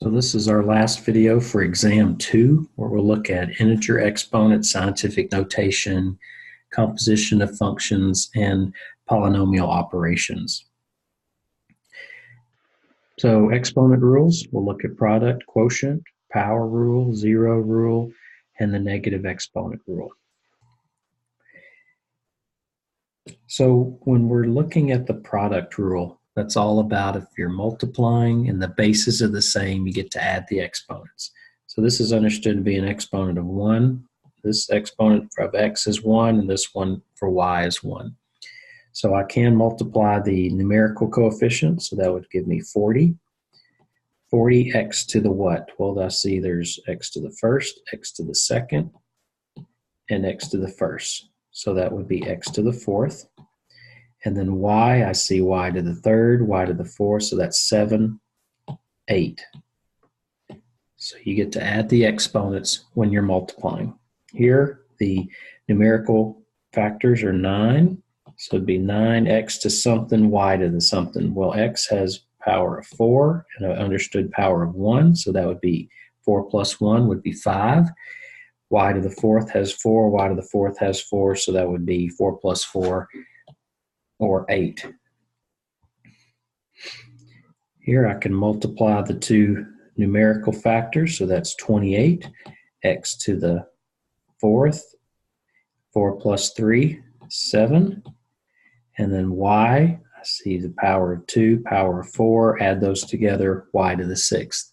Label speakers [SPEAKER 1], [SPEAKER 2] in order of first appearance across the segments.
[SPEAKER 1] So this is our last video for exam 2, where we'll look at integer exponent, scientific notation, composition of functions, and polynomial operations. So exponent rules, we'll look at product, quotient, power rule, zero rule, and the negative exponent rule. So when we're looking at the product rule, that's all about if you're multiplying and the bases are the same, you get to add the exponents. So this is understood to be an exponent of 1. This exponent of x is 1, and this one for y is 1. So I can multiply the numerical coefficient, so that would give me 40. 40x to the what? Well, I see there's x to the first, x to the second, and x to the first. So that would be x to the fourth. And then y, I see y to the third, y to the fourth, so that's 7, 8. So you get to add the exponents when you're multiplying. Here, the numerical factors are 9, so it'd be 9x to something, y to the something. Well, x has power of 4 and an understood power of 1, so that would be 4 plus 1 would be 5. Y to the fourth has 4, y to the fourth has 4, so that would be 4 plus 4, or 8. Here I can multiply the two numerical factors, so that's 28, x to the fourth, 4 plus 3, 7, and then y, I see the power of 2, power of 4, add those together, y to the sixth.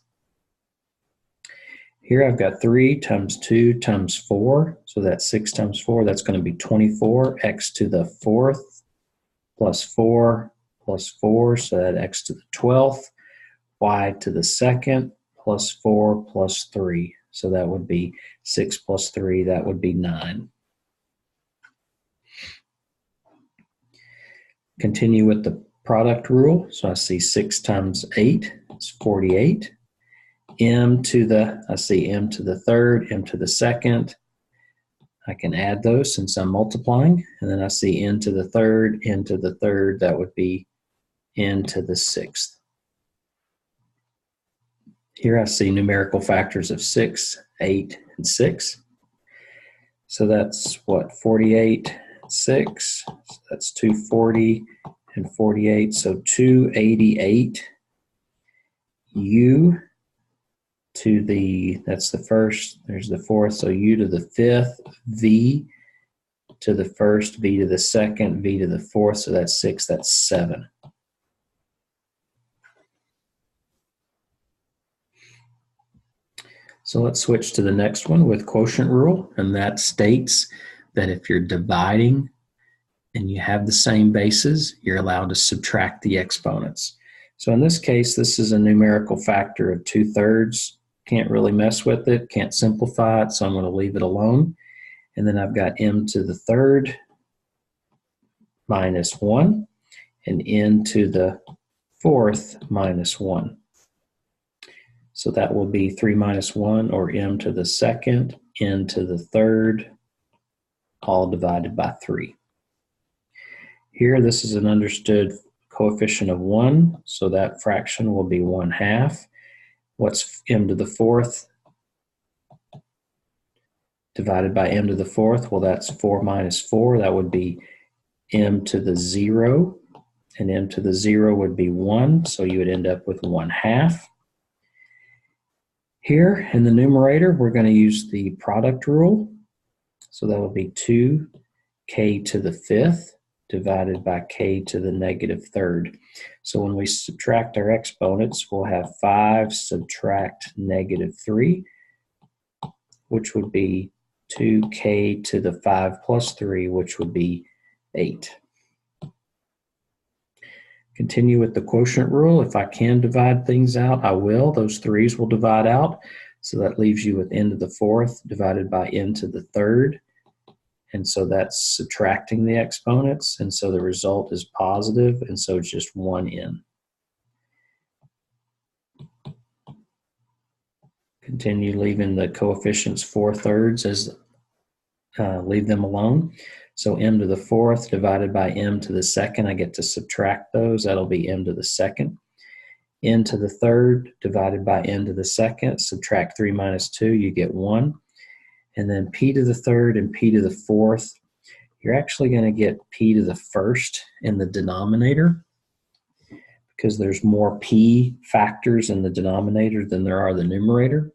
[SPEAKER 1] Here I've got 3 times 2 times 4, so that's 6 times 4, that's going to be 24, x to the fourth, plus 4 plus 4, so that x to the 12th, y to the second, plus 4 plus 3, so that would be 6 plus 3, that would be 9. Continue with the product rule, so I see 6 times 8 is 48. M to the, I see m to the third, m to the second. I can add those since I'm multiplying, and then I see n to the third, that would be n to the sixth. Here I see numerical factors of 6, 8, and 6. So that's what, 48, 6, so that's 240 and 48, so 288. U to the, that's the first, there's the fourth, so u to the fifth, v to the first, v to the second, v to the fourth, so that's 6, that's 7. So let's switch to the next one with quotient rule, and that states that if you're dividing and you have the same bases, you're allowed to subtract the exponents. So in this case, this is a numerical factor of 2/3. Can't really mess with it, can't simplify it, so I'm going to leave it alone. And then I've got m to the third minus 1 and n to the fourth minus 1. So that will be 3 minus 1, or m to the second, n to the third, all divided by 3. Here, this is an understood coefficient of 1, so that fraction will be 1/2. What's m to the fourth divided by m to the fourth? Well, that's 4 minus 4. That would be m to the 0, and m to the 0 would be 1, so you would end up with 1/2. Here in the numerator, we're going to use the product rule, so that would be 2k to the fifth divided by k to the negative third. So when we subtract our exponents, we'll have 5 subtract negative 3, which would be 2k to the 5 plus 3, which would be 8. Continue with the quotient rule. If I can divide things out, I will. Those 3's will divide out. So that leaves you with n to the fourth divided by n to the third. And so that's subtracting the exponents, and so the result is positive, and so it's just 1n. Continue leaving the coefficients 4/3 as, leave them alone. So m to the fourth divided by m to the second, I get to subtract those. That'll be m to the second. n to the third divided by n to the second. Subtract 3 minus 2, you get 1. And then p to the third and p to the fourth, you're actually going to get p to the first in the denominator because there's more p factors in the denominator than there are the numerator.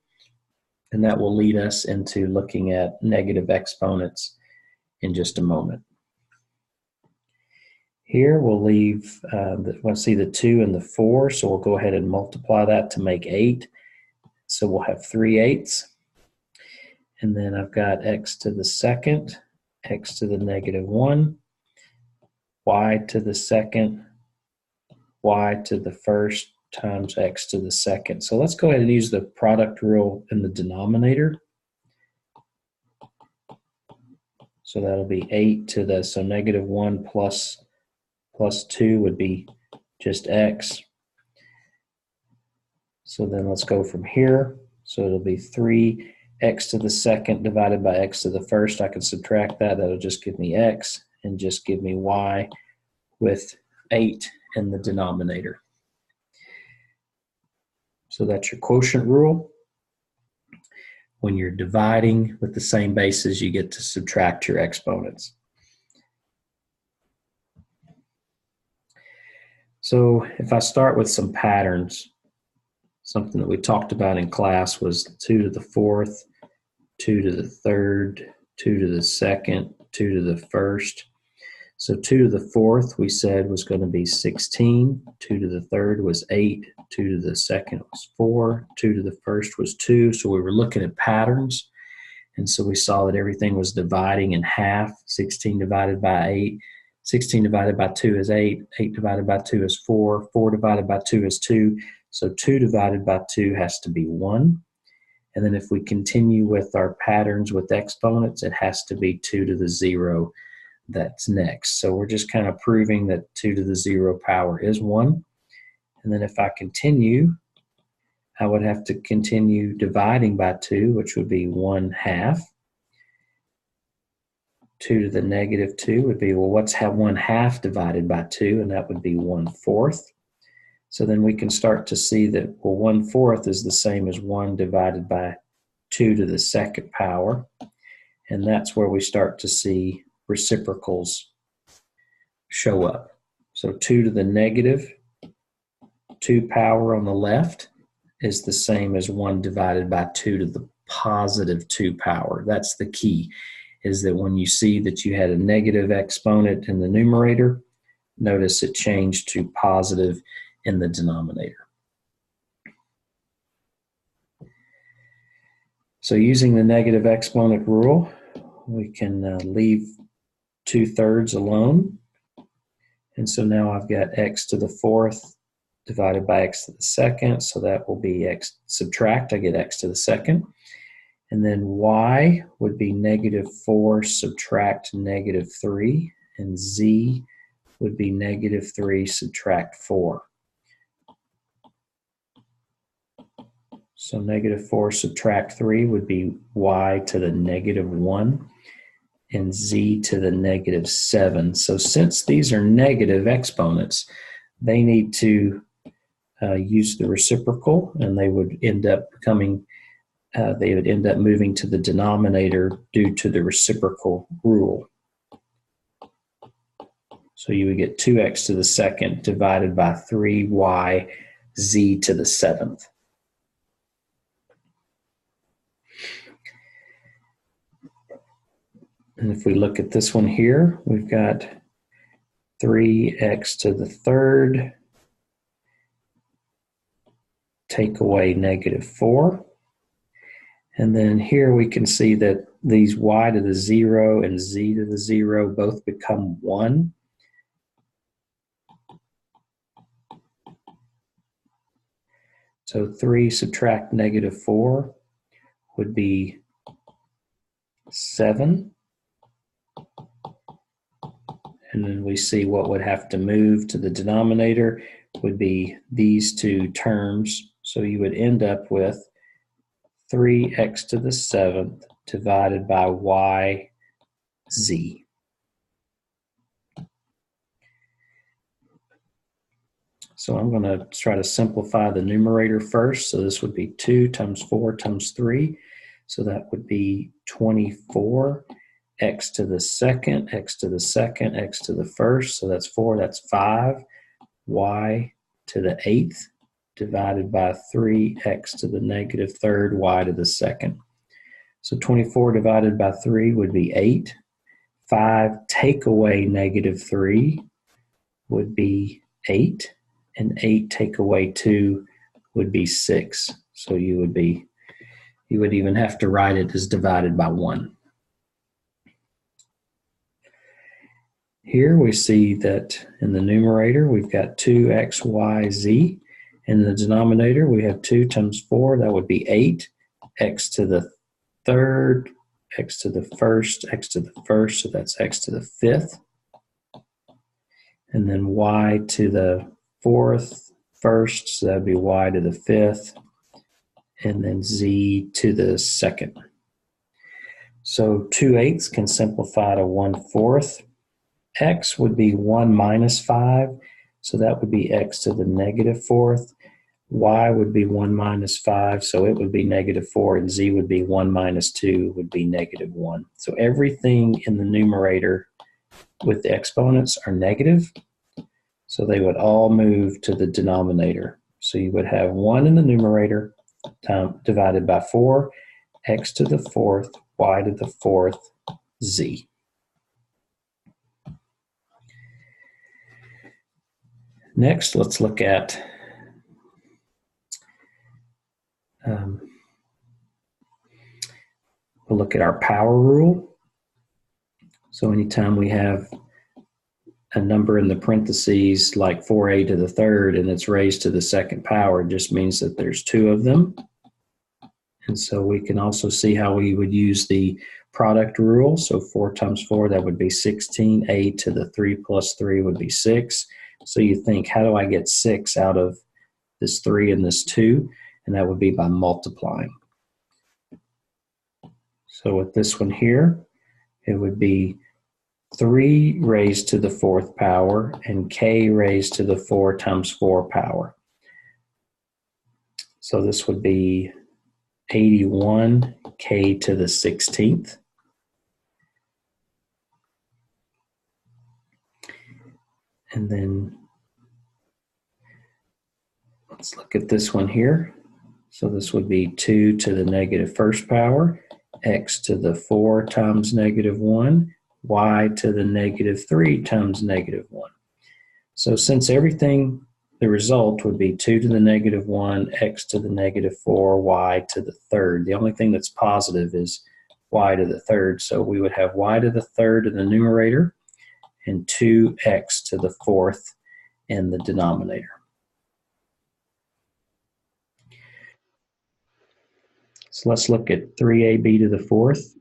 [SPEAKER 1] And that will lead us into looking at negative exponents in just a moment. Here we'll leave, let's see, the 2 and the 4, so we'll go ahead and multiply that to make 8. So we'll have 3/8. And then I've got x to the second, x to the negative 1, y to the second, y to the first times x to the second. So let's go ahead and use the product rule in the denominator. So that'll be 8 to the, so negative 1 plus 2 would be just x. So then let's go from here. So it'll be 3x to the second divided by x to the first. I can subtract that. That'll just give me x and just give me y with 8 in the denominator. So that's your quotient rule. When you're dividing with the same bases, you get to subtract your exponents. So if I start with some patterns, something that we talked about in class was 2 to the fourth, 2 to the third, 2 to the second, 2 to the first. So 2 to the fourth we said was going to be 16, 2 to the third was 8, 2 to the second was 4, 2 to the first was 2. So we were looking at patterns, and so we saw that everything was dividing in half. 16 divided by 8, 16 divided by 2 is 8, 8 divided by 2 is 4, 4 divided by 2 is 2. So 2 divided by 2 has to be 1. And then if we continue with our patterns with exponents, it has to be 2 to the 0 that's next. So we're just kind of proving that 2 to the 0 power is 1. And then if I continue, I would have to continue dividing by 2, which would be 1/2. 2 to the negative 2 would be, well, what's 1/2 divided by 2? And that would be 1/4. So then we can start to see that, well, 1/4 is the same as 1 divided by 2 to the second power. And that's where we start to see reciprocals show up. So 2 to the negative 2 power on the left is the same as 1 divided by 2 to the positive 2 power. That's the key, is that when you see that you had a negative exponent in the numerator, notice it changed to positive in the denominator. So using the negative exponent rule, we can leave 2/3 alone. And so now I've got x to the fourth divided by x to the second. So that will be x, subtract, I get x to the second. And then y would be -4 subtract -3. And z would be -3 subtract 4. So -4 subtract 3 would be y to the -1 and z to the -7. So since these are negative exponents, they need to use the reciprocal, and they would end up becoming, they would end up moving to the denominator due to the reciprocal rule. So you would get 2x to the second divided by 3y z to the 7th. And if we look at this one here, we've got 3x to the third, take away -4. And then here we can see that these y to the 0 and z to the 0 both become 1. So 3 subtract -4 would be 7. And then we see what would have to move to the denominator would be these two terms. So you would end up with 3x to the 7th divided by yz. So I'm going to try to simplify the numerator first. So this would be 2 times 4 times 3. So that would be 24, x to the second, x to the second, x to the first. So that's 4, that's 5. Y to the 8th divided by 3, x to the negative third, y to the second. So 24 divided by 3 would be 8. 5 take away negative 3 would be 8. And 8 take away 2 would be 6. So you would even have to write it as divided by 1. Here we see that in the numerator we've got 2x, y, z. In the denominator we have 2 times 4, that would be 8. X to the third, x to the first, x to the first, so that's x to the fifth. And then y to the fourth, first, so that would be y to the fifth. And then z to the second. So 2/8 can simplify to 1/4. X would be 1 minus 5, so that would be x to the negative fourth. Y would be 1 minus 5, so it would be negative 4, and z would be 1 minus 2, would be negative 1. So everything in the numerator with the exponents are negative, so they would all move to the denominator. So you would have 1 in the numerator divided by 4, x to the fourth, y to the fourth, z. Next, let's look at we'll look at our power rule. So anytime we have a number in the parentheses like 4a to the third and it's raised to the second power, it just means that there's 2 of them. And so we can also see how we would use the product rule. So 4 times 4, that would be 16. A to the 3 plus 3 would be 6. So you think, how do I get 6 out of this 3 and this 2? And that would be by multiplying. So with this one here, it would be 3 raised to the 4th power and k raised to the 4 times 4 power. So this would be 81 k to the 16th. And then let's look at this one here. So this would be 2 to the negative first power, x to the 4 times negative 1, y to the negative 3 times negative 1. So since everything, the result would be 2 to the negative 1, x to the negative 4, y to the third. The only thing that's positive is y to the third. So we would have y to the third in the numerator and 2x to the fourth in the denominator. So let's look at 3ab to the fourth,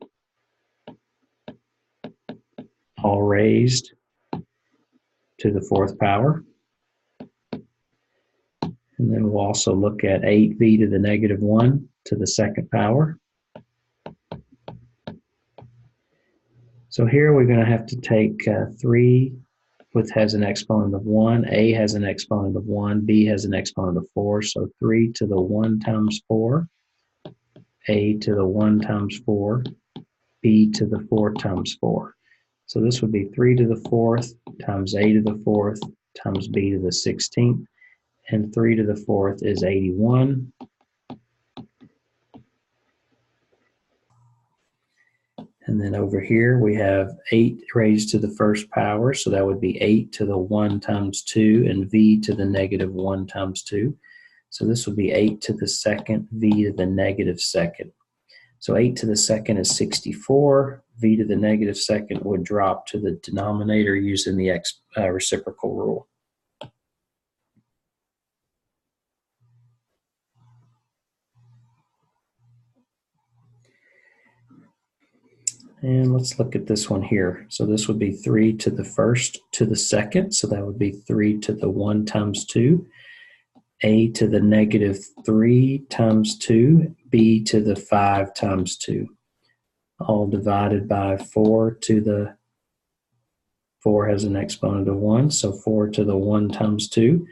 [SPEAKER 1] all raised to the 4th power. And then we'll also look at 8b to the negative 1 to the 2nd power. So here we're going to have to take 3, which has an exponent of 1, a has an exponent of 1, b has an exponent of 4, so 3 to the 1 times 4, a to the 1 times 4, b to the 4 times 4. So this would be 3 to the 4th times a to the 4th times b to the 16th, and 3 to the 4th is 81. And then over here we have 8 raised to the 1st power, so that would be 8 to the 1 times 2 and v to the negative 1 times 2. So this would be 8 to the 2nd, v to the negative 2nd. So 8 to the 2nd is 64. V to the negative 2nd would drop to the denominator using the reciprocal rule. And let's look at this one here. So this would be 3 to the 1st to the 2nd. So that would be 3 to the 1 times 2. A to the negative 3 times 2. B to the 5 times 2. All divided by 4 to the 4 has an exponent of 1. So 4 to the 1 times 2.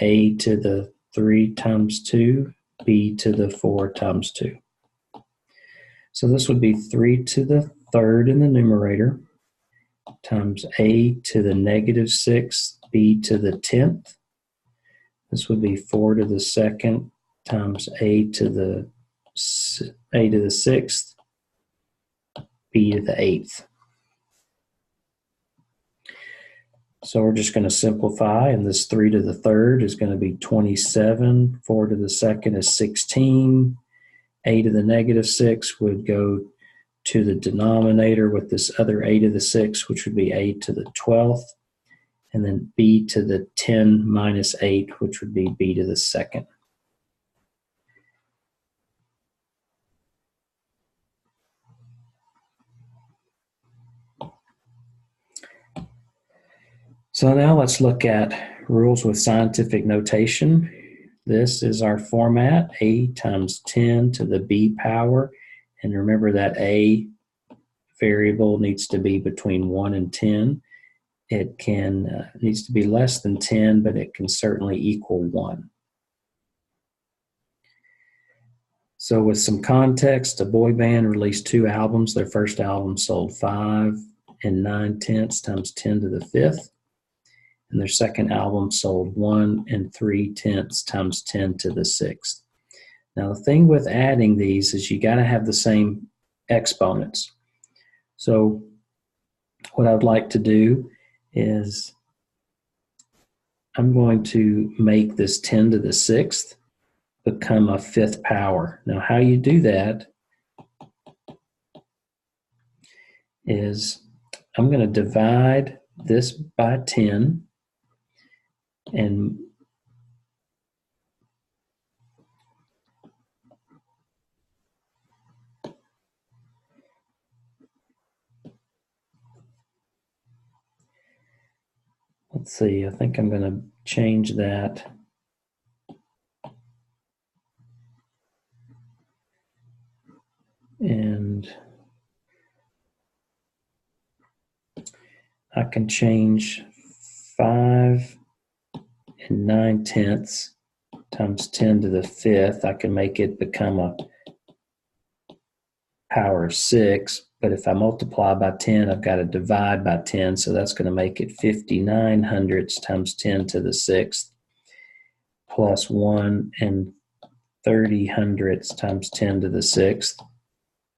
[SPEAKER 1] a to the 3 times 2, b to the 4 times 2. So this would be 3 to the third in the numerator times a to the negative 6th, b to the 10th. This would be 4 to the second times a to the 6th, b to the 8th. So we're just going to simplify, and this 3 to the third is going to be 27, 4 to the second is 16, a to the negative 6 would go to the denominator with this other a to the 6, which would be a to the 12th, and then b to the 10 minus 8, which would be b to the second. So now let's look at rules with scientific notation. This is our format, a times 10 to the b power. And remember that a variable needs to be between 1 and 10. It needs to be less than 10, but it can certainly equal 1. So with some context, a boy band released 2 albums. Their first album sold 5 9/10 times 10 to the 5th. And their second album sold 1 3/10 times 10 to the 6th. Now the thing with adding these is you got to have the same exponents. So what I would like to do is I'm going to make this 10 to the 6th become a 5th power. Now how you do that is I'm going to divide this by 10, and let's see, I think I'm going to change that. And I can change 5 9/10 times 10 to the 5th. I can make it become a power of 6, but if I multiply by 10, I've got to divide by 10, so that's going to make it 59 hundredths times 10 to the 6th plus 1 30 hundredths times 10 to the 6th.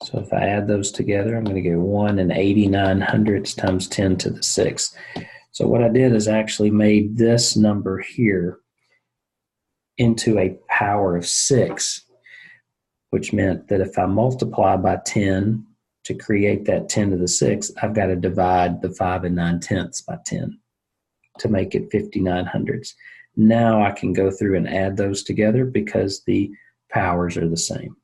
[SPEAKER 1] So if I add those together, I'm going to get 1 89 hundredths times 10 to the 6th. So what I did is actually made this number here into a power of 6, which meant that if I multiply by 10 to create that 10 to the 6th, I've got to divide the 5 9/10 by 10 to make it 59 hundredths. Now I can go through and add those together because the powers are the same.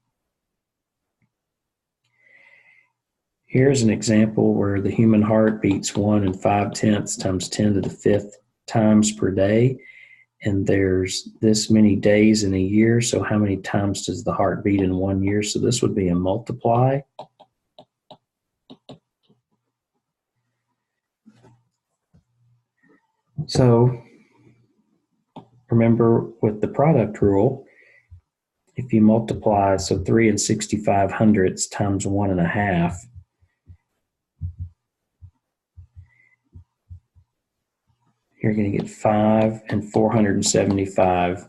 [SPEAKER 1] Here's an example where the human heart beats 1 5/10 times 10 to the 5th times per day. And there's this many days in a year, so how many times does the heart beat in 1 year? So this would be a multiply. So remember with the product rule, if you multiply, so 3 65 hundredths times 1 1/2, you're going to get 5 475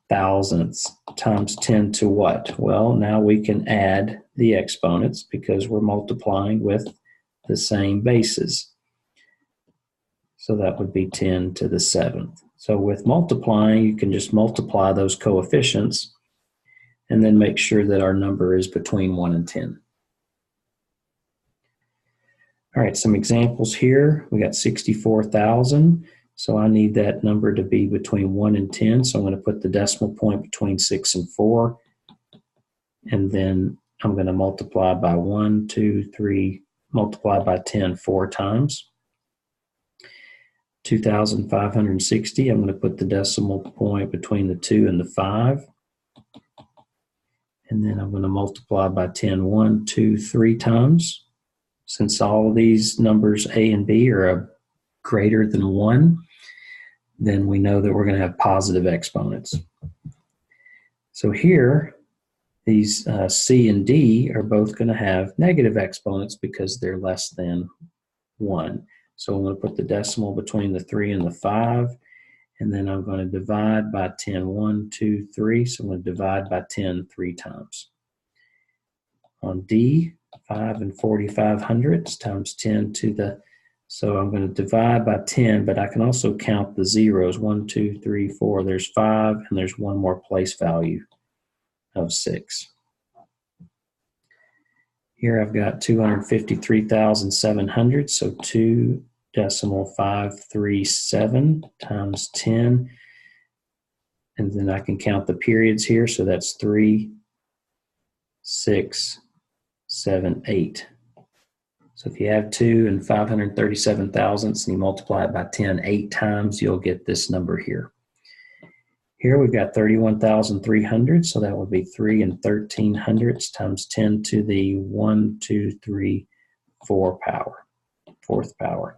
[SPEAKER 1] thousandths times 10 to what? Well, now we can add the exponents because we're multiplying with the same bases. So that would be 10 to the 7th. So with multiplying, you can just multiply those coefficients and then make sure that our number is between 1 and 10. All right, some examples here. We got 64,000. So I need that number to be between 1 and 10. So I'm going to put the decimal point between 6 and 4. And then I'm going to multiply by 1, 2, 3, multiply by 10 4 times. 2,560, I'm going to put the decimal point between the 2 and the 5. And then I'm going to multiply by 10 1, 2, 3 times. Since all of these numbers A and B are greater than 1, then we know that we're going to have positive exponents. So here, these C and D are both going to have negative exponents because they're less than 1. So I'm going to put the decimal between the 3 and the 5, and then I'm going to divide by 10. 1, 2, 3. So I'm going to divide by 10 3 times. On D, 5 and 45 hundredths times 10 to the, so I'm going to divide by 10, but I can also count the zeros. 1, 2, 3, 4. There's 5, and there's one more place value of 6. Here I've got 253,700, so 2.537 times 10. And then I can count the periods here, so that's 3, 6, 7, 8. So if you have 2 and 537 thousandths and you multiply it by 10 8 times, you'll get this number here. Here we've got 31,300, so that would be 3 and 13 hundredths times 10 to the 1, 2, 3, 4 power, fourth power.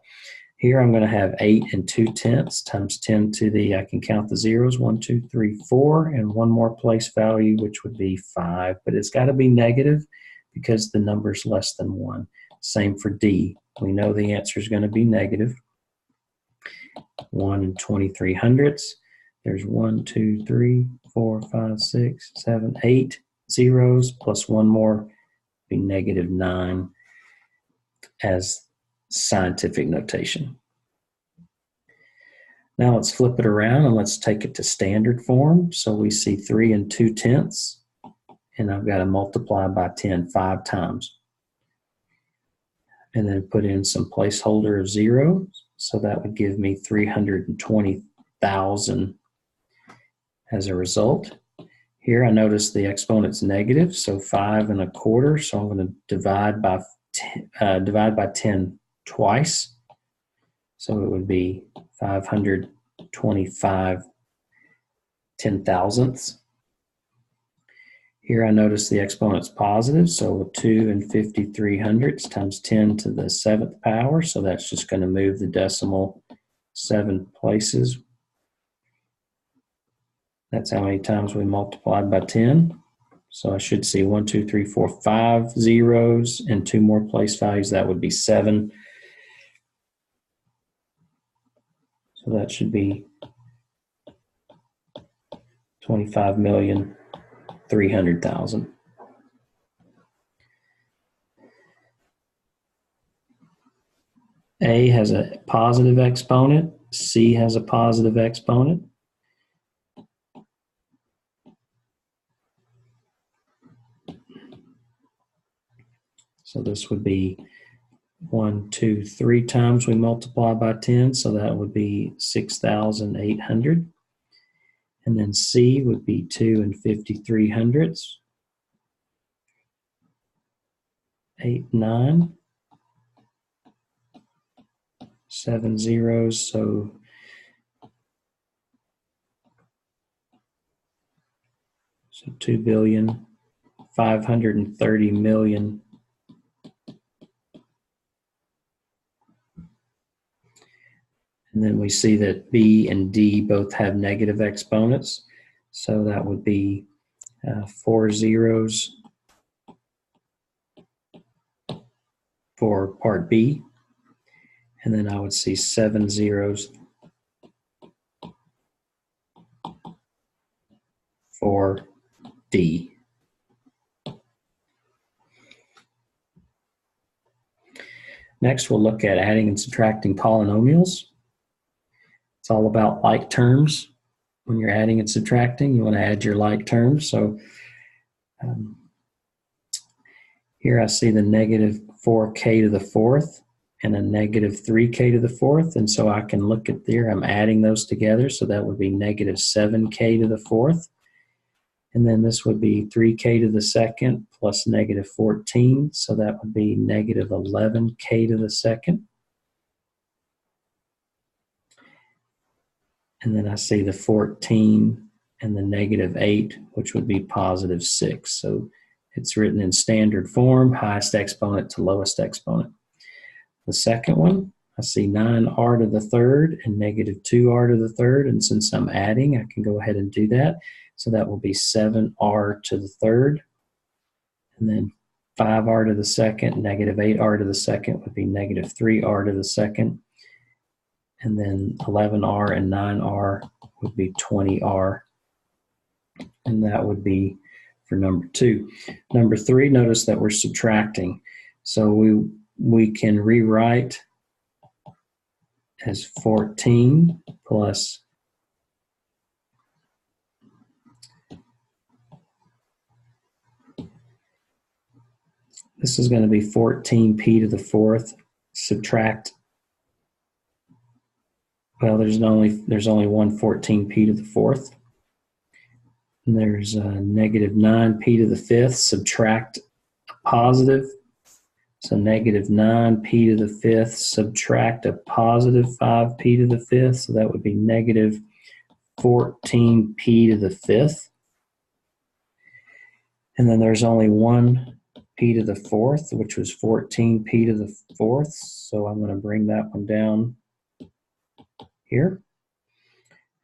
[SPEAKER 1] Here I'm going to have 8 and 2 tenths times 10 to the, I can count the zeros, 1, 2, 3, 4, and one more place value, which would be 5. But it's got to be negative because the number's less than 1. Same for D. We know the answer is going to be negative. 1 and 23 hundredths. There's 1, 2, 3, 4, 5, 6, 7, 8 zeros, plus one more, be negative 9 as scientific notation. Now let's flip it around and let's take it to standard form. So we see 3 and 2 tenths, and I've got to multiply by 10 5 times. And then put in some placeholder of zeros, so that would give me 320,000 as a result. Here I notice the exponent's negative, so 5 1/4. So I'm going to divide by 10 twice. So it would be 525 10,000ths. Here I notice the exponent's positive, so 2 and 53 hundredths times 10 to the 7th power. So that's just going to move the decimal 7 places. That's how many times we multiplied by 10. So I should see 1, 2, 3, 4, 5 zeros and 2 more place values. That would be 7. So that should be 25,300,000. A has a positive exponent. C has a positive exponent. So this would be 1, 2, 3 times we multiply by 10, so that would be 6,800. And then C would be 2 and 53 hundredths. 8, 9. 7 zeros, so So 2,530,000,000. And then we see that B and D both have negative exponents. So that would be 4 zeros for part B. And then I would see 7 zeros for D. Next, we'll look at adding and subtracting polynomials. It's all about like terms. When you're adding and subtracting, you want to add your like terms. So here I see the negative 4k to the fourth and a negative 3k to the fourth. And so I can look at there, I'm adding those together. So that would be negative 7k to the fourth. And then this would be 3k to the second plus negative 14. So that would be negative 11k to the second. And then I see the 14 and the negative 8, which would be positive 6. So it's written in standard form, highest exponent to lowest exponent. The second one, I see 9r to the third and negative 2r to the third, and since I'm adding, I can go ahead and do that. So that will be 7r to the third, and then 5r to the second, negative 8r to the second would be negative 3r to the second, and then 11r and 9r would be 20r, and that would be for number 2. Number 3, notice that we're subtracting. So we can rewrite as 14 plus this is going to be 14p to the fourth, subtract, well, there's only one 14p to the fourth. And there's negative 9p to the fifth, subtract a positive. So negative 9p to the fifth, subtract a positive 5p to the fifth. So that would be negative 14p to the fifth. And then there's only one p to the fourth, which was 14p to the fourth. So I'm going to bring that one down here.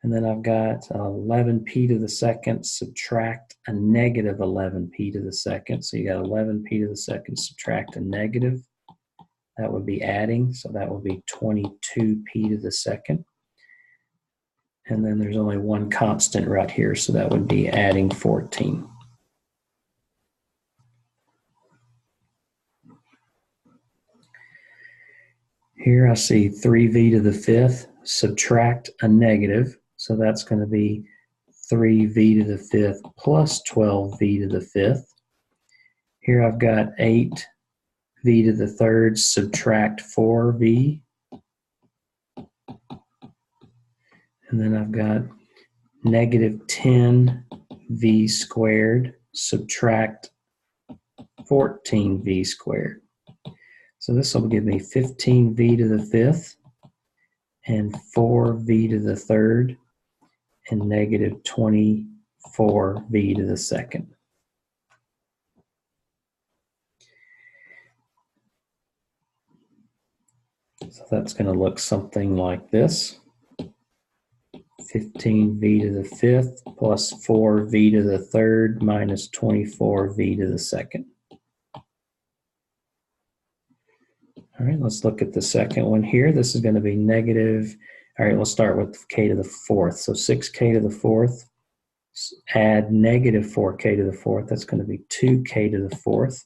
[SPEAKER 1] And then I've got 11p to the second, subtract a negative 11p to the second. So you got 11p to the second, subtract a negative. That would be adding, so that would be 22p to the second. And then there's only one constant right here, so that would be adding 14. Here I see 3v to the fifth, subtract a negative. So that's going to be 3v to the fifth plus 12v to the fifth. Here I've got 8v to the third, subtract 4v. And then I've got negative 10v squared, subtract 14v squared. So this will give me 15v to the fifth and 4v to the third and negative 24v to the second. So that's going to look something like this. 15v to the fifth plus 4v to the third minus 24v to the second. All right, let's look at the second one here. This is going to be negative. All right, let's start with k to the fourth. So 6k to the fourth, add negative 4k to the fourth. That's going to be 2k to the fourth.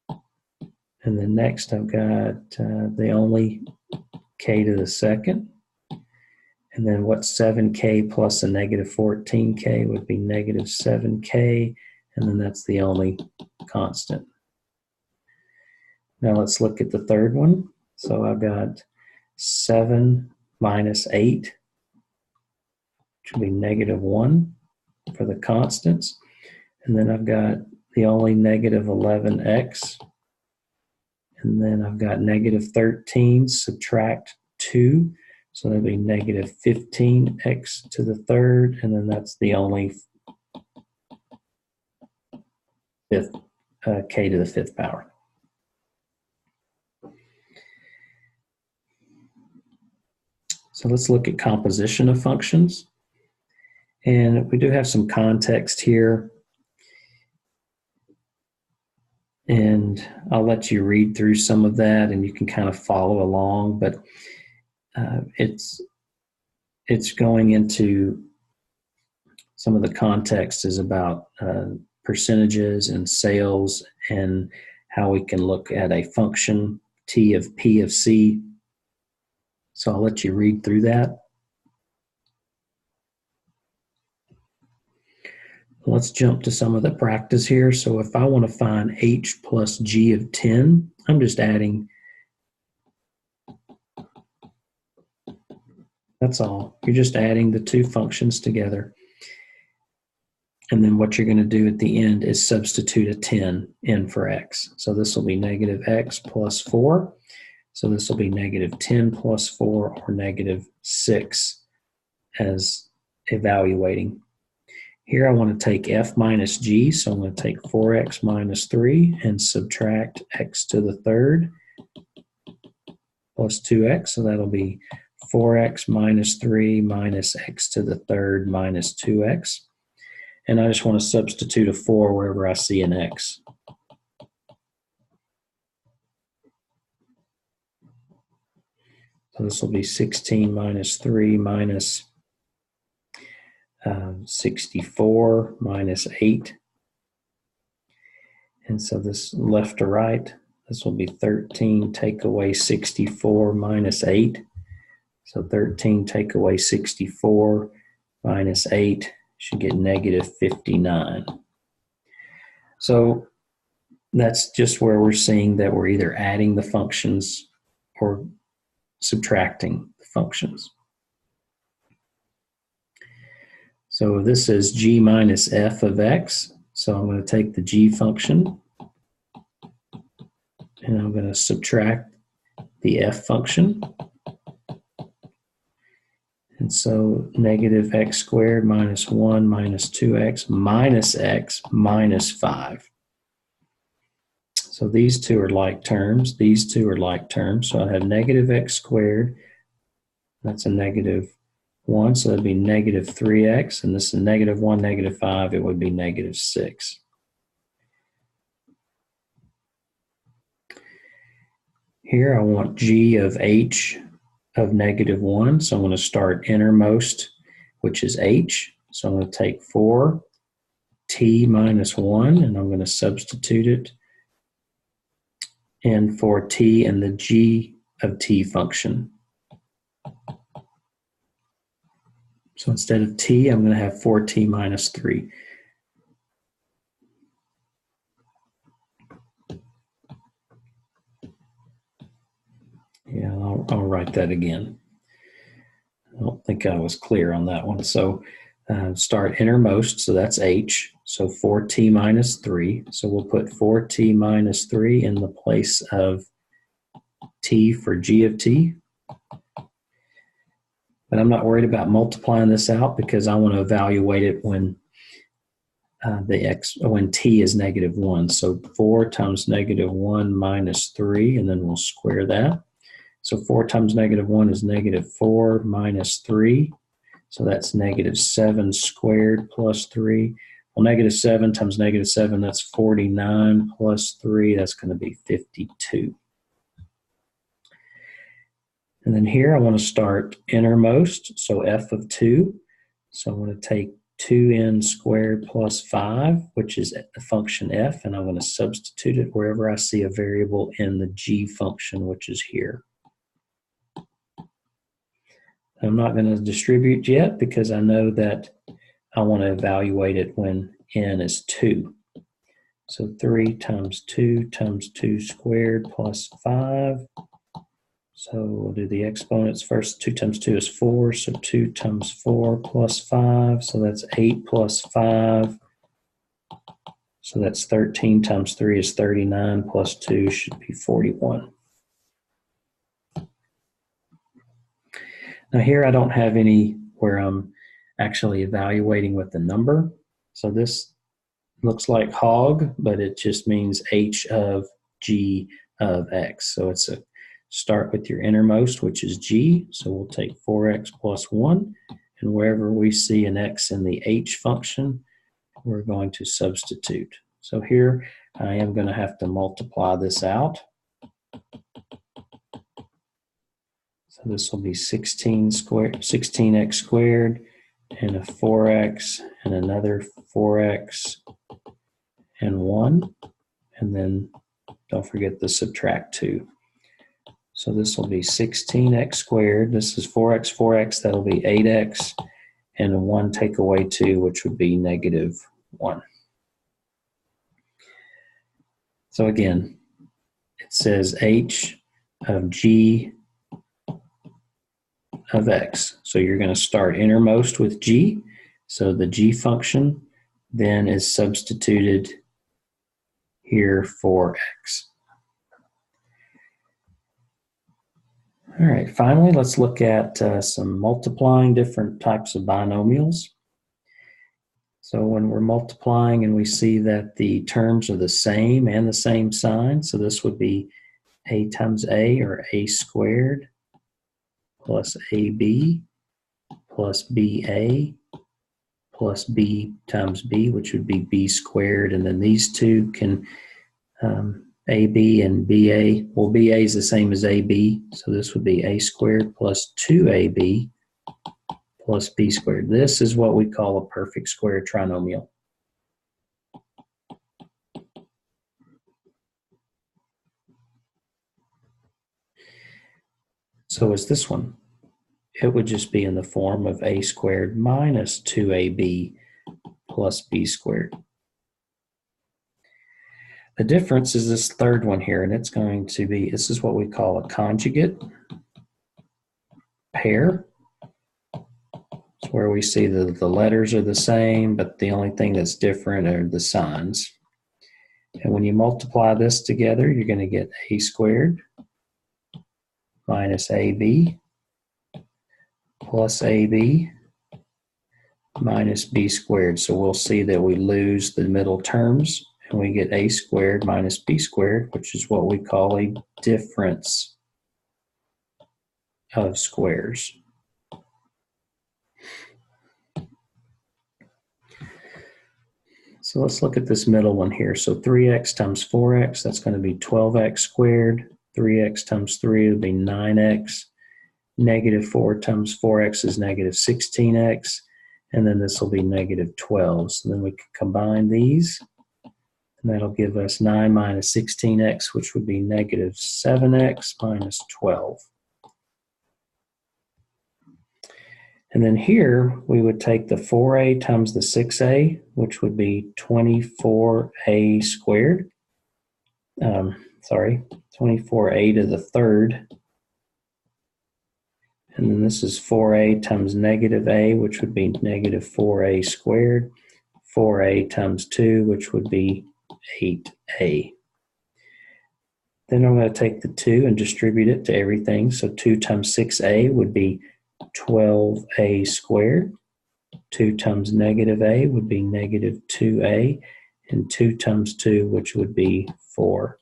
[SPEAKER 1] And then next I've got the only k to the second. And then what's 7k plus a negative 14k would be negative 7k. And then that's the only constant. Now let's look at the third one. So I've got 7 minus 8, which will be negative 1 for the constants. And then I've got the only negative 11x. And then I've got negative 13, subtract 2. So that'll be negative 15x to the third. And then that's the only fifth, k to the fifth power. So let's look at composition of functions. And we do have some context here. And I'll let you read through some of that and you can kind of follow along, but it's going into some of the context is about percentages and sales and how we can look at a function t of p of c. So I'll let you read through that. Let's jump to some of the practice here. So if I want to find h plus g of 10, I'm just adding. That's all. You're just adding the two functions together. And then what you're going to do at the end is substitute a 10 in for x. So this will be negative x plus 4. So this will be negative 10 plus 4 or negative 6 as evaluating. Here I want to take f minus g, so I'm going to take 4x minus 3 and subtract x to the third plus 2x, so that'll be 4x minus 3 minus x to the third minus 2x. And I just want to substitute a 4 wherever I see an x. So this will be 16 minus 3 minus 64 minus 8. And so this left to right, this will be 13 take away 64 minus 8. So 13 take away 64 minus 8 should get negative 59. So that's just where we're seeing that we're either adding the functions or subtracting the functions. So this is g minus f of x. So I'm going to take the g function and I'm going to subtract the f function. And so negative x squared minus 1 minus 2x minus x minus 5. So these two are like terms. These two are like terms. So I have negative x squared. That's a negative 1. So that'd be negative 3x. And this is negative 1, negative 5. It would be negative 6. Here I want g of h of negative 1. So I'm going to start innermost, which is h. So I'm going to take 4t minus 1, and I'm going to substitute it in for t and the g of t function. So instead of t, I'm going to have 4t minus 3. Yeah, I'll write that again. I don't think I was clear on that one. So start innermost, so that's h. So 4t minus 3. So we'll put 4t minus 3 in the place of t for g of t. But I'm not worried about multiplying this out because I want to evaluate it when when t is negative 1. So 4 times negative 1 minus 3, and then we'll square that. So 4 times negative 1 is negative 4 minus 3. So that's negative 7 squared plus 3. Well, negative 7 times negative 7, that's 49 plus 3. That's going to be 52. And then here I want to start innermost, so f of 2. So I'm going to take 2n squared plus 5, which is the function f, and I'm going to substitute it wherever I see a variable in the g function, which is here. I'm not going to distribute yet because I know that I want to evaluate it when n is 2. So 3 times 2 squared plus 5. So we'll do the exponents first. 2 times 2 is 4, so 2 times 4 plus 5. So that's 8 plus 5. So that's 13 times 3 is 39 plus 2 should be 41. Now here I don't have any where I'm actually evaluating with the number. So this looks like hog, but it just means h of g of x. So it's a start with your innermost, which is g. So we'll take 4x plus 1, and wherever we see an x in the h function, we're going to substitute. So here I am going to have to multiply this out. So this will be 16x squared, and a 4x, and another 4x, and 1. And then don't forget the subtract 2. So this will be 16x squared. This is 4x, that'll be 8x, and a 1 take away 2, which would be negative 1. So again, it says h of g of x. So you're going to start innermost with g. So the g function then is substituted here for x. All right, finally, let's look at some multiplying different types of binomials. So when we're multiplying and we see that the terms are the same and the same sign, so this would be a times a, or a squared, plus ab plus ba plus b times b, which would be b squared. And then these two can, ab and ba, well, ba is the same as ab, so this would be a squared plus 2ab plus b squared. This is what we call a perfect square trinomial. So is this one. It would just be in the form of a squared minus 2ab plus b squared. The difference is this third one here, and it's going to be, this is what we call a conjugate pair. It's where we see the letters are the same, but the only thing that's different are the signs. And when you multiply this together, you're going to get a squared minus ab plus ab minus b squared. So we'll see that we lose the middle terms, and we get a squared minus b squared, which is what we call a difference of squares. So let's look at this middle one here. So 3x times 4x, that's going to be 12x squared. 3x times 3 would be 9x. Negative 4 times 4x is negative 16x. And then this will be negative 12. So then we can combine these. And that'll give us 9 minus 16x, which would be negative 7x minus 12. And then here, we would take the 4a times the 6a, which would be 24a squared. 24a to the third. And then this is 4a times negative a, which would be negative 4a squared. 4a times 2, which would be 8a. Then I'm going to take the 2 and distribute it to everything. So 2 times 6a would be 12a squared. 2 times negative a would be negative 2a, and 2 times 2, which would be 4.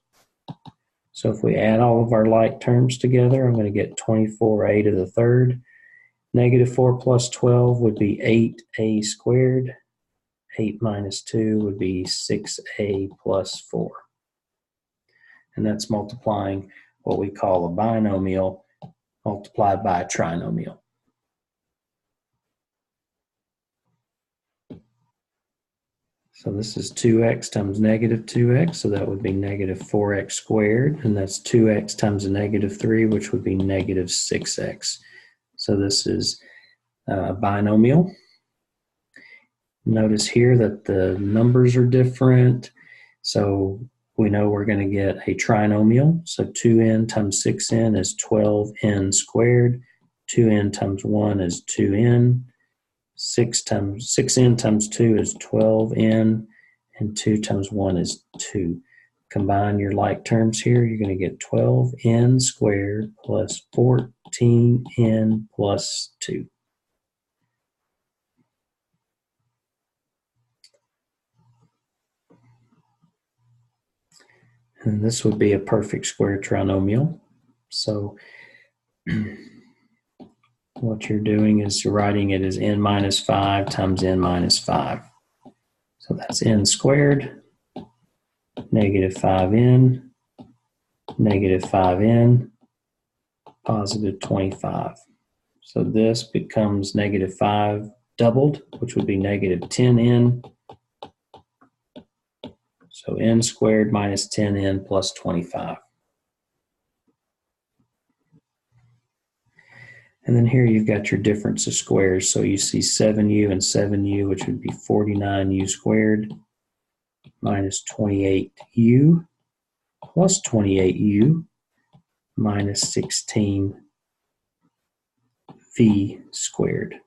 [SPEAKER 1] So if we add all of our like terms together, I'm going to get 24a to the third. Negative 4 plus 12 would be 8a squared. 8 minus 2 would be 6a plus 4. And that's multiplying what we call a binomial multiplied by a trinomial. So this is 2x times negative 2x, so that would be negative 4x squared, and that's 2x times a negative 3, which would be negative 6x. So this is a binomial. Notice here that the numbers are different, so we know we're going to get a trinomial. So 2n times 6n is 12n squared. 2n times 1 is 2n. 6n times 2 is 12n, and 2 times 1 is 2. Combine your like terms here, you're going to get 12n squared plus 14n plus 2. And this would be a perfect square trinomial. So what you're doing is you're writing it as n minus 5 times n minus 5. So that's n squared, negative 5n, negative 5n, positive 25. So this becomes negative 5 doubled, which would be negative 10n. So n squared minus 10n plus 25. And then here you've got your difference of squares. So you see 7u and 7u, which would be 49u squared minus 28u plus 28u minus 16v squared.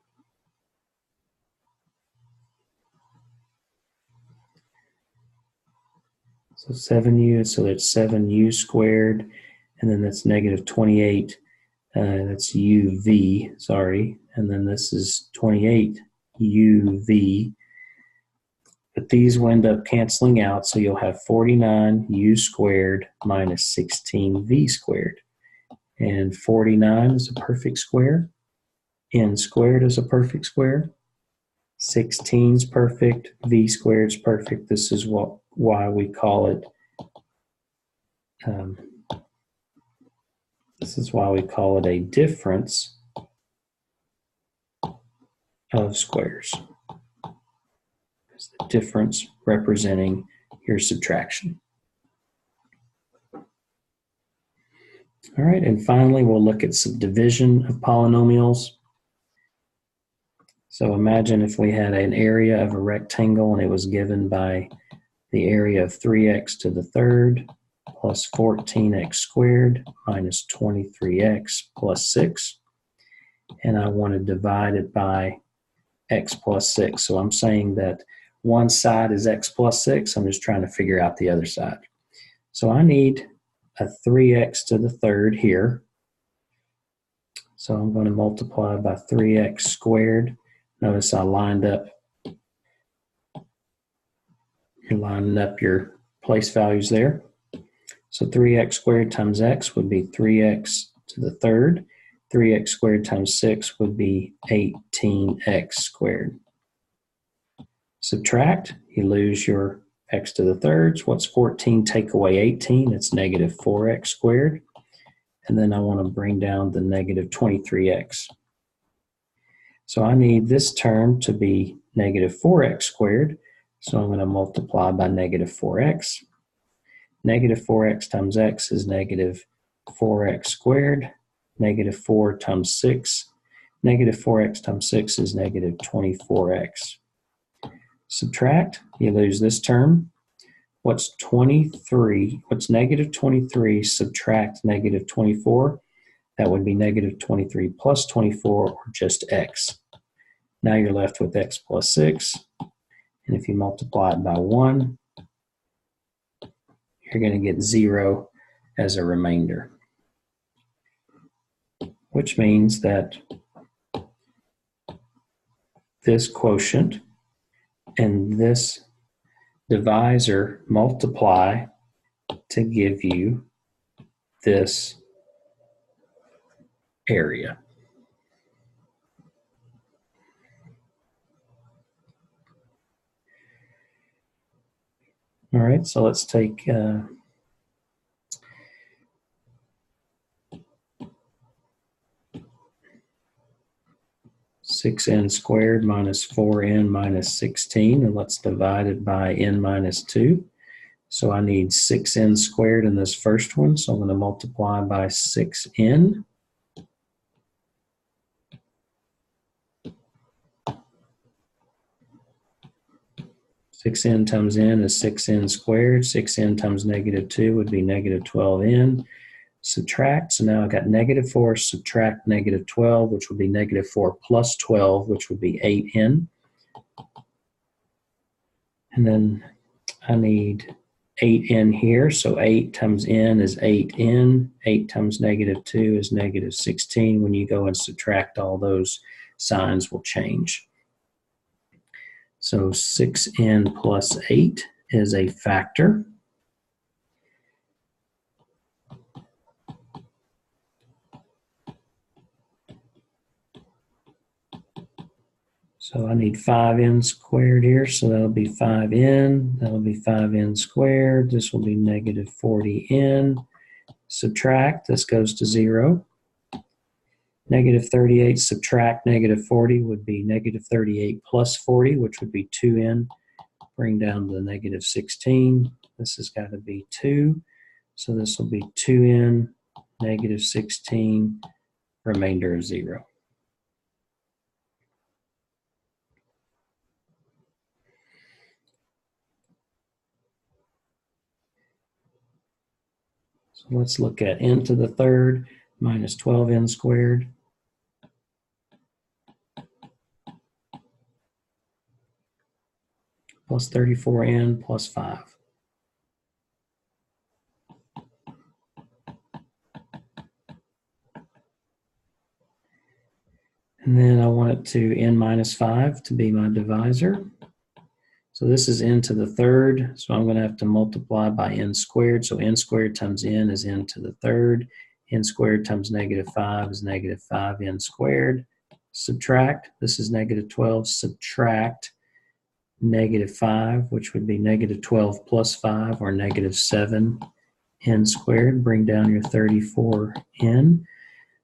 [SPEAKER 1] So 7u, so that's 7u squared, and then that's negative 28. That's uv, sorry, and then this is 28 uv, but these will end up canceling out, so you'll have 49u squared minus 16v squared. And 49 is a perfect square. N squared is a perfect square. 16 is perfect. V squared is perfect. This is why we call it a difference of squares. It's the difference representing your subtraction. All right, and finally, we'll look at subdivision of polynomials. So imagine if we had an area of a rectangle and it was given by the area of 3x to the third plus 14x squared minus 23x plus 6. And I want to divide it by x plus 6. So I'm saying that one side is x plus 6. I'm just trying to figure out the other side. So I need a 3x to the third here. So I'm going to multiply by 3x squared. Notice I lined up. You're lining up your place values there. So 3x squared times x would be 3x to the third. 3x squared times 6 would be 18x squared. Subtract, you lose your x to the thirds. What's 14 take away 18? It's negative 4x squared. And then I want to bring down the negative 23x. So I need this term to be negative 4x squared. So I'm going to multiply by negative 4x. Negative 4x times x is negative 4x squared. Negative 4 times 6. Negative 4x times 6 is negative 24x. Subtract, you lose this term. What's 23? What's negative 23 subtract negative 24? That would be negative 23 plus 24, or just x. Now you're left with x plus 6. And if you multiply it by 1, you're going to get 0 as a remainder. Which means that this quotient and this divisor multiply to give you this area. All right, so let's take 6n squared minus 4n minus 16, and let's divide it by n minus 2. So I need 6n squared in this first one, so I'm going to multiply by 6n. Six n times n is 6n squared. 6n times negative 2 would be negative 12n. Subtract, so now I've got negative 4 subtract negative 12, which would be negative 4 plus 12, which would be 8n. And then I need 8n here, so 8 times n is 8n. 8 times negative 2 is negative 16. When you go and subtract, all those signs will change. So 6n plus 8 is a factor. So I need 5n squared here, so that'll be 5n. That'll be 5n squared. This will be negative 40n. Subtract, this goes to 0. Negative 38 subtract negative 40 would be negative 38 plus 40, which would be 2n. Bring down the negative 16. This has got to be 2. So this will be 2n, negative 16, remainder of 0. So let's look at n to the third minus 12n squared. Plus 34n plus 5. And then I want it to n minus 5 to be my divisor. So this is n to the third, so I'm going to have to multiply by n squared. So n squared times n is n to the third. N squared times negative 5 is negative 5n squared. Subtract, this is negative 12, subtract negative 5, which would be negative 12 plus 5, or negative 7n squared. Bring down your 34n.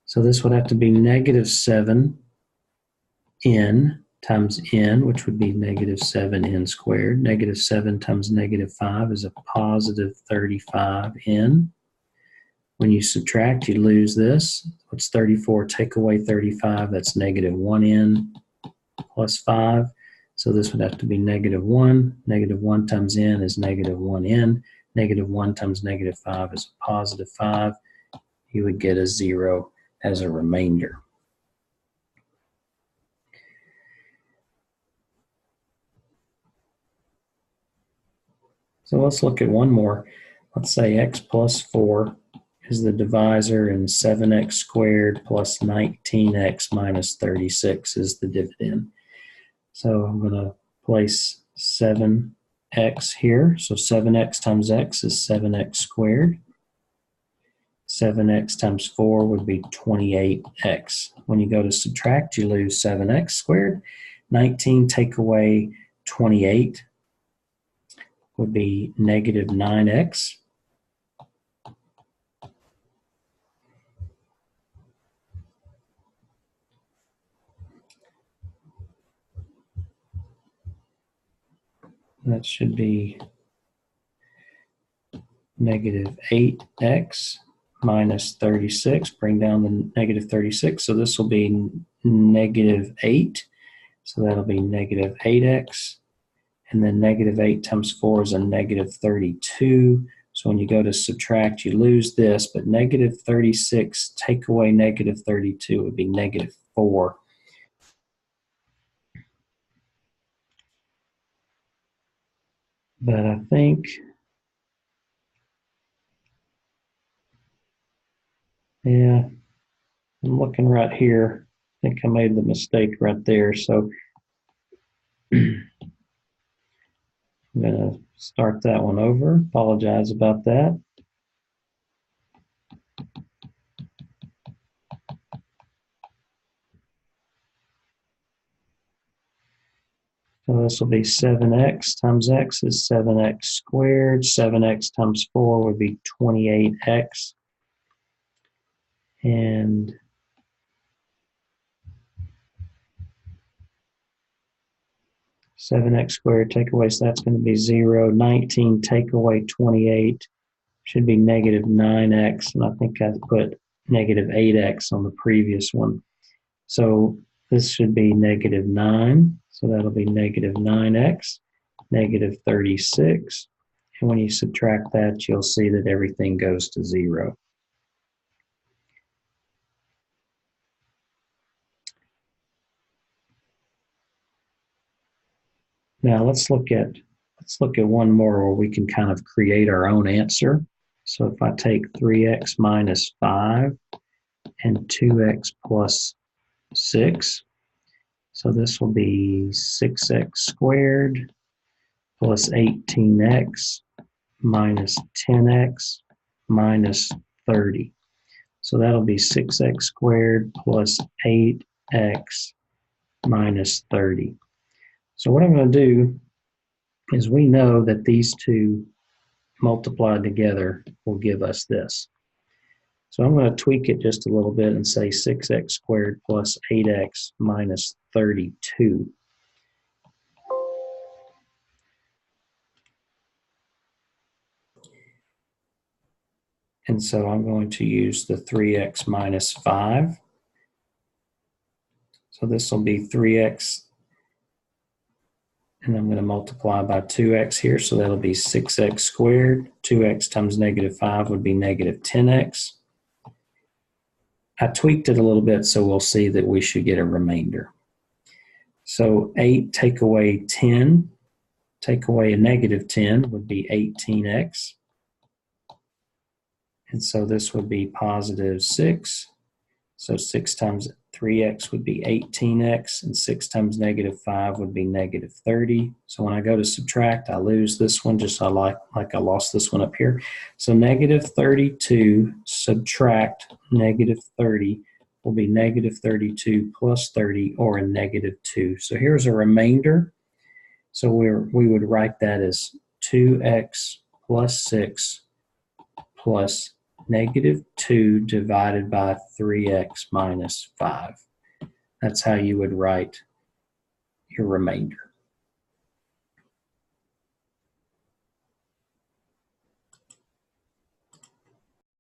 [SPEAKER 1] So this would have to be negative 7n times n, which would be negative 7n squared. Negative 7 times negative 5 is a positive 35n. When you subtract, you lose this. What's 34? Take away 35. That's negative 1n plus 5. So this would have to be negative 1. Negative 1 times n is negative 1n. Negative 1 times negative 5 is a positive 5. You would get a 0 as a remainder. So let's look at one more. Let's say x plus 4 is the divisor and 7x squared plus 19x minus 36 is the dividend. So I'm going to place 7x here. So 7x times x is 7x squared. 7x times 4 would be 28x. When you go to subtract, you lose 7x squared. 19 take away 28 would be negative 9x. That should be negative 8x minus 36. Bring down the negative 36. So this will be negative 8. So that'll be negative 8x. And then negative 8 times 4 is a negative 32. So when you go to subtract, you lose this. But negative 36 take away negative 32 would be negative 4. But I think, yeah, I'm looking right here. I think I made the mistake right there. So I'm going to start that one over. Apologize about that. So this will be 7x times x is 7x squared. 7x times 4 would be 28x. And seven x squared take away, so that's going to be 0. 19 take away 28 should be negative 9x, and I think I put negative 8x on the previous one. So this should be negative 9, so that'll be negative 9x, negative 36. And when you subtract that, you'll see that everything goes to 0. Now let's look at one more where we can kind of create our own answer. So if I take 3x minus 5 and 2x plus 6, so this will be 6x squared plus 18x minus 10x minus 30. So that'll be 6x squared plus 8x minus 30. So what I'm going to do is, we know that these two multiplied together will give us this. So I'm going to tweak it just a little bit and say 6x squared plus 8x minus 32. And so I'm going to use the 3x minus 5. So this will be 3x, and I'm going to multiply by 2x here, so that'll be 6x squared. 2x times negative 5 would be negative 10x. I tweaked it a little bit, so we'll see that we should get a remainder. So 8 take away 10, take away a negative 10 would be 18x. And so this would be positive 6. So 6 times 3x would be 18x, and 6 times negative 5 would be negative 30. So when I go to subtract, I lose this one, just like I lost this one up here. So negative 32 subtract negative 30 will be negative 32 plus 30, or a negative 2. So here's a remainder. So we would write that as 2x plus 6 plus negative 2 divided by 3x minus 5. That's how you would write your remainder.